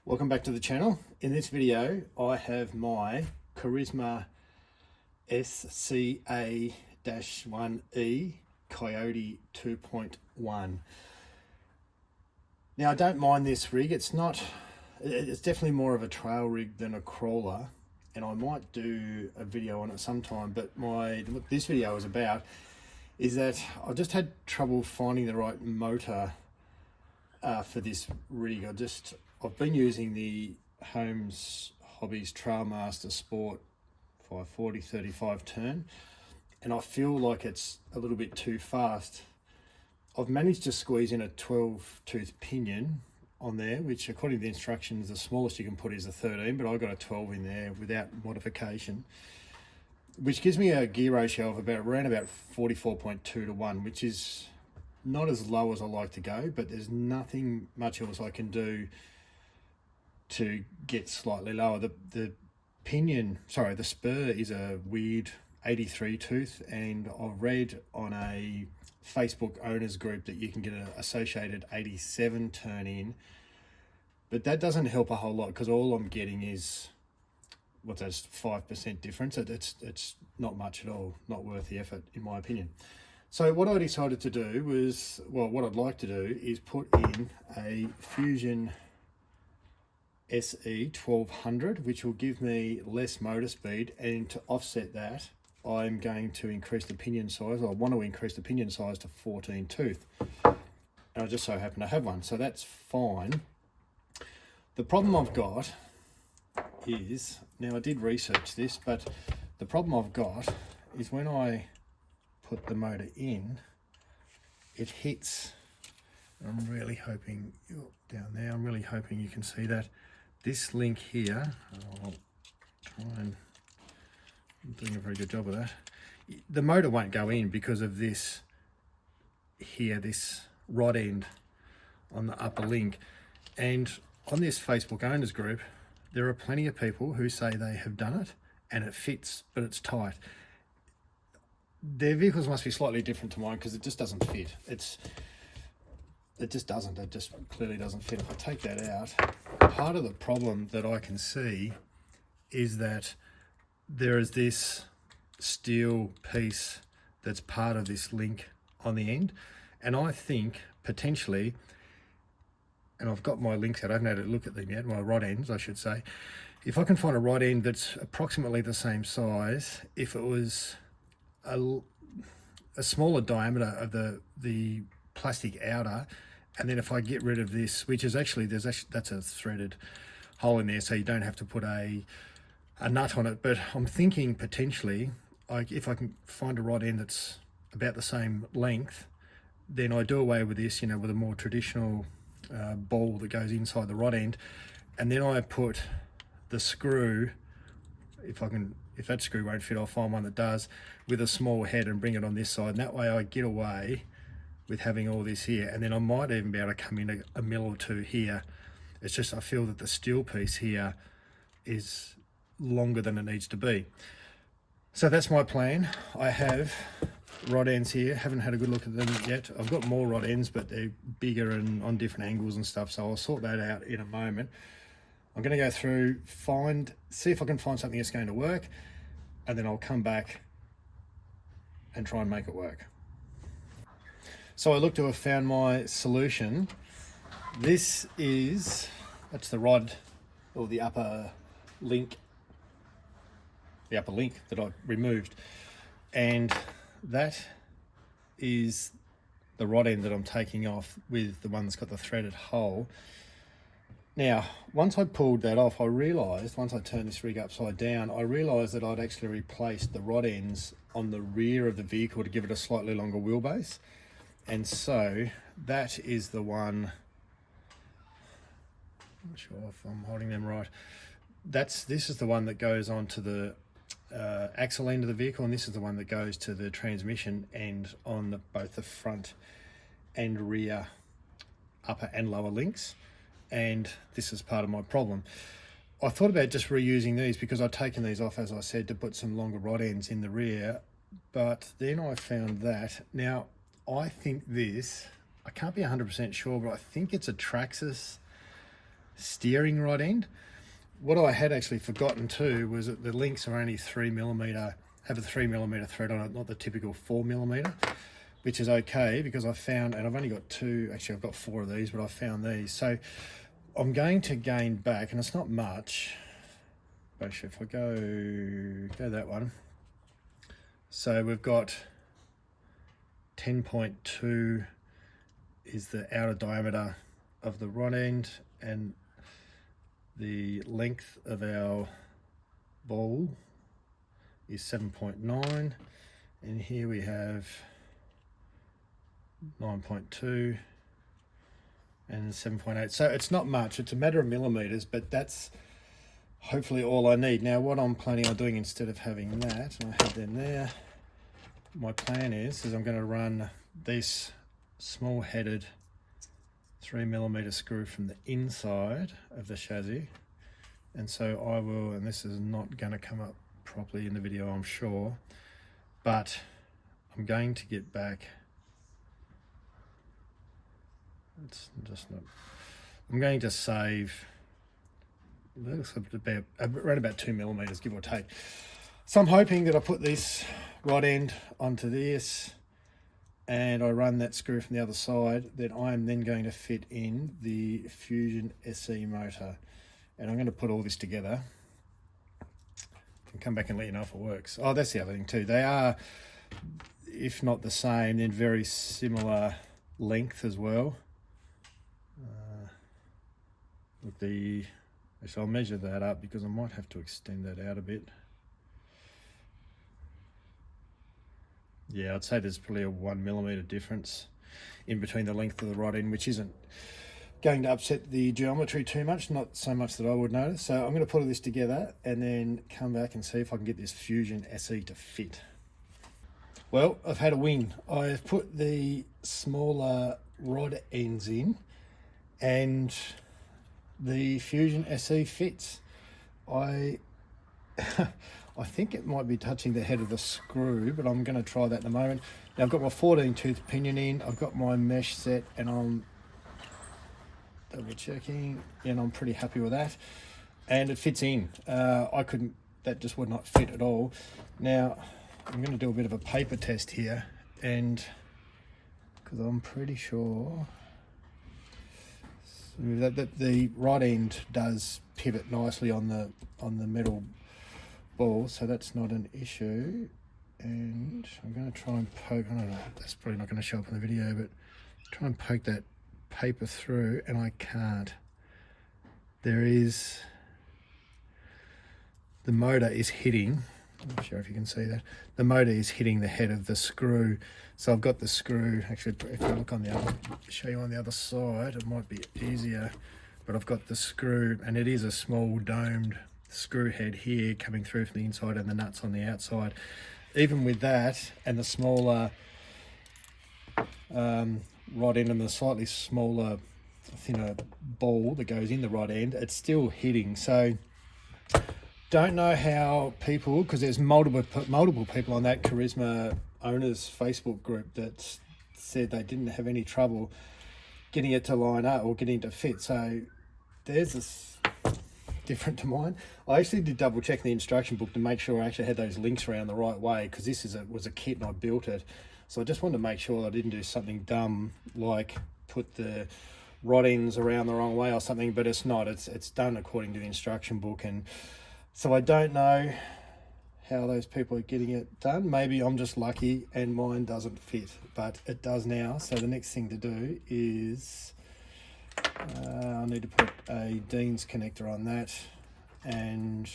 Welcome back to the channel. In this video I have my Carisma SCA-1E Coyote 2.1. Now I don't mind this rig, it's definitely more of a trail rig than a crawler, and I might do a video on it sometime, but what this video is about is that I've just had trouble finding the right motor for this rig. I've been using the Holmes Hobbies Trailmaster Sport 540/35 turn, and I feel like it's a little bit too fast. I've managed to squeeze in a 12 tooth pinion on there, which according to the instructions the smallest you can put is a 13, but I got a 12 in there without modification, which gives me a gear ratio of around about 44.2 to 1, which is not as low as I like to go, but there's nothing much else I can do to get slightly lower. The spur is a weird 83 tooth, and I've read on a Facebook owners group that you can get an associated 87 turn in, but that doesn't help a whole lot because all I'm getting is what's that, 5% difference. It's not much at all, not worth the effort in my opinion. So what I decided to do was, well, what I'd like to do is put in a Fusion SE 1200, which will give me less motor speed, and to offset that I'm going to increase the pinion size. I want to increase the pinion size to 14 tooth, and I just so happen to have one, so that's fine. The problem I've got is, now I did research this, but the problem I've got is when I put the motor in, it hits. I'm really hoping down there, I'm really hoping you can see that. This link here, I'll try and, I'm doing a very good job of that. The motor won't go in because of this here, this rod end on the upper link. And on this Facebook owners group, there are plenty of people who say they have done it and it fits, but it's tight. Their vehicles must be slightly different to mine because it just doesn't fit. It just clearly doesn't fit. If I take that out, part of the problem that I can see is that there is this steel piece that's part of this link on the end, and I think potentially, and I've got my links out, I haven't had a look at them yet, my rod ends I should say, if I can find a rod end that's approximately the same size, if it was a smaller diameter of the plastic outer, and then if I get rid of this, which is actually, that's a threaded hole in there, so you don't have to put a nut on it, but I'm thinking potentially, if I can find a rod end that's about the same length, then I do away with this, with a more traditional ball that goes inside the rod end, and then I put the screw, if that screw won't fit, I'll find one that does, with a small head and bring it on this side, and that way I get away with having all this here, and then I might even be able to come in a mil or two here. It's just I feel that the steel piece here is longer than it needs to be. So that's my plan. I have rod ends here, haven't had a good look at them yet. I've got more rod ends, but they're bigger and on different angles and stuff, so I'll sort that out in a moment. I'm going to go through, see if I can find something that's going to work, and then I'll come back and try and make it work. So I look to have found my solution. That's the rod, or the upper link that I removed, and that is the rod end that I'm taking off with the one that's got the threaded hole. Now, once I pulled that off, once I turned this rig upside down, I realised that I'd actually replaced the rod ends on the rear of the vehicle to give it a slightly longer wheelbase. And so that is the one, I'm not sure if I'm holding them right. This is the one that goes onto the axle end of the vehicle, and this is the one that goes to the transmission end on both the front and rear upper and lower links. And this is part of my problem. I thought about just reusing these because I'd taken these off, as I said, to put some longer rod ends in the rear, but then I found that. Now, I think this, I can't be 100% sure, but I think it's a Traxxas steering rod end. What I had actually forgotten too was that the links are only 3mm, have a 3mm thread on it, not the typical 4mm, which is okay because I found, and I've only got two, actually I've got 4 of these, but I found these. So I'm going to gain back, and it's not much. Actually, if I go that one, so we've got 10.2 is the outer diameter of the rod end, and the length of our ball is 7.9, and here we have 9.2 and 7.8. So it's not much, it's a matter of millimeters, but that's hopefully all I need. Now what I'm planning on doing, instead of having that, and I have them there, my plan is I'm going to run this small headed 3mm screw from the inside of the chassis, and so I will, and this is not going to come up properly in the video I'm sure, but I'm going to get back, it's just not, I'm going to save, it looks about around about 2mm, give or take. So I'm hoping that I put this rod end onto this and I run that screw from the other side, that I am then going to fit in the Fusion SE motor. And I'm going to put all this together and come back and let you know if it works. Oh, that's the other thing too. They are, if not the same, then very similar length as well. Actually, I'll measure that up because I might have to extend that out a bit. Yeah, I'd say there's probably a 1mm difference in between the length of the rod end, which isn't going to upset the geometry too much, not so much that I would notice. So I'm going to put all this together and then come back and see if I can get this Fusion SE to fit. Well, I've had a win. I've put the smaller rod ends in and the Fusion SE fits. I think it might be touching the head of the screw, but I'm going to try that in a moment. Now I've got my 14 tooth pinion in, I've got my mesh set, and I'm double checking, and I'm pretty happy with that. And it fits in. That just would not fit at all. Now I'm going to do a bit of a paper test here, and because I'm pretty sure that the rod end does pivot nicely on the metal ball, so that's not an issue. And I'm going to try and poke, I don't know, that's probably not going to show up in the video, but try and poke that paper through, and I can't. There is, the motor is hitting, I'm not sure if you can see that, the motor is hitting the head of the screw. So I've got the screw, actually if I look on the other, show you on the other side, it might be easier, but I've got the screw, and it is a small domed screw head here coming through from the inside and the nuts on the outside. Even with that and the smaller rod end and the slightly smaller, thinner ball that goes in the rod end, it's still hitting. So don't know how people, because there's multiple people on that Carisma owners Facebook group that said they didn't have any trouble getting it to line up or getting it to fit. So there's this different to mine. I actually did double check the instruction book to make sure I actually had those links around the right way, because this was a kit and I built it. So I just wanted to make sure I didn't do something dumb like put the rod ends around the wrong way or something, but it's not. It's done according to the instruction book, and so I don't know how those people are getting it done. Maybe I'm just lucky and mine doesn't fit, but it does now. So the next thing to do is I need to put a Dean's connector on that, and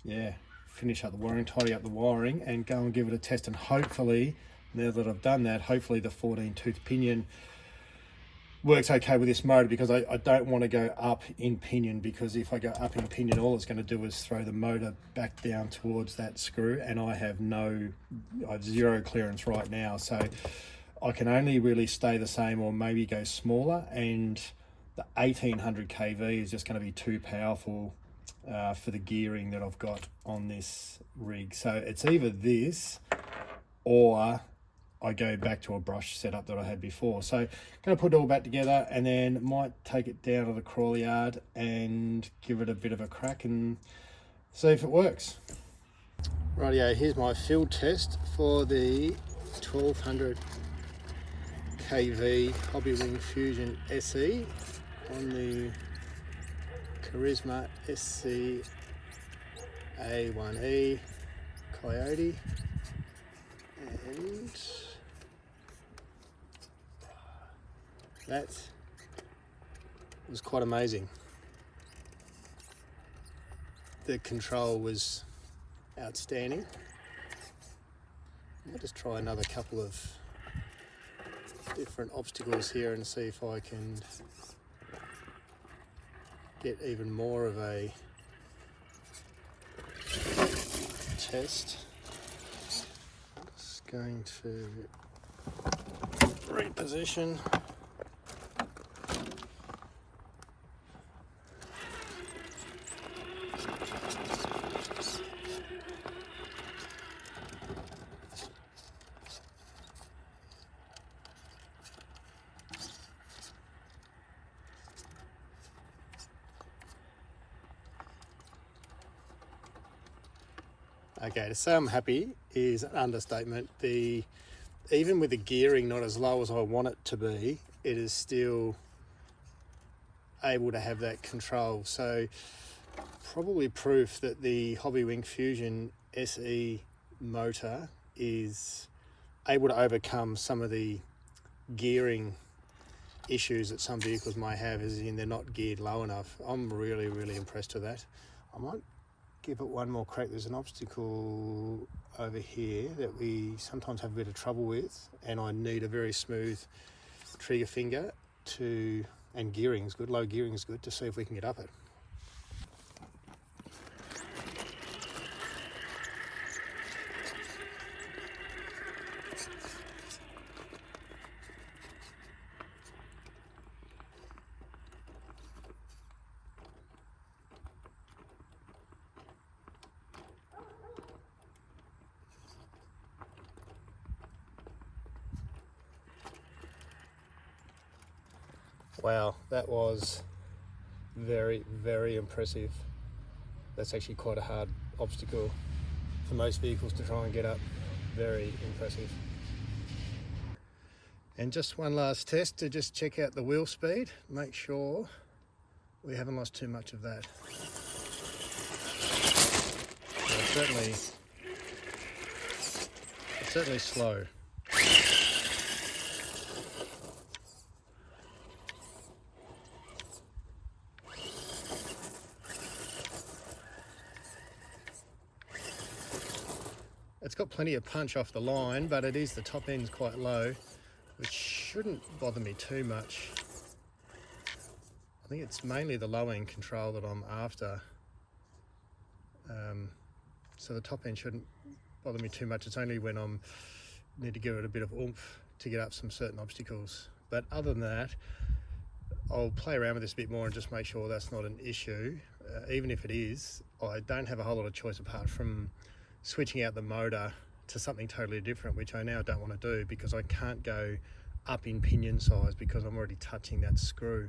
yeah, finish up the wiring, tidy up the wiring, and go and give it a test. And hopefully, now that I've done that, hopefully the 14 tooth pinion works okay with this motor, because I don't want to go up in pinion, because if I go up in pinion, all it's going to do is throw the motor back down towards that screw, and I have zero clearance right now. So I can only really stay the same or maybe go smaller, and the 1800 kV is just going to be too powerful for the gearing that I've got on this rig. So it's either this or I go back to a brush setup that I had before. So I'm going to put it all back together and then might take it down to the crawl yard and give it a bit of a crack and see if it works. Rightio, here's my field test for the 1200 kV Hobbywing Fusion SE on the Carisma SE A1E Coyote, and that was quite amazing. The control was outstanding. I'll just try another couple of different obstacles here and see if I can get even more of a test. Just going to reposition. Okay, to say I'm happy is an understatement. Even with the gearing not as low as I want it to be, it is still able to have that control. So probably proof that the Hobbywing Fusion SE motor is able to overcome some of the gearing issues that some vehicles may have, as in they're not geared low enough. I'm really impressed with that. I might give it one more crack. There's an obstacle over here that we sometimes have a bit of trouble with, and I need a very smooth trigger finger and gearing is good, low gearing is good, to see if we can get up it. Wow, that was very impressive. That's actually quite a hard obstacle for most vehicles to try and get up. Very impressive. And just one last test to just check out the wheel speed. Make sure we haven't lost too much of that. It's certainly slow. It's got plenty of punch off the line, but it is, the top end's quite low, which shouldn't bother me too much. I think it's mainly the low end control that I'm after. So the top end shouldn't bother me too much. It's only when I need to give it a bit of oomph to get up some certain obstacles. But other than that, I'll play around with this a bit more and just make sure that's not an issue. Even if it is, I don't have a whole lot of choice apart from switching out the motor to something totally different, which I now don't want to do because I can't go up in pinion size because I'm already touching that screw,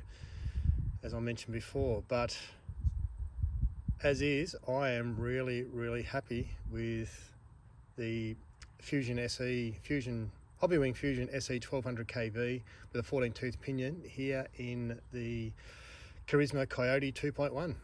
as I mentioned before. But as is, I am really happy with the Hobbywing Fusion SE 1200 kV with a 14 tooth pinion here in the Carisma Coyote 2.1.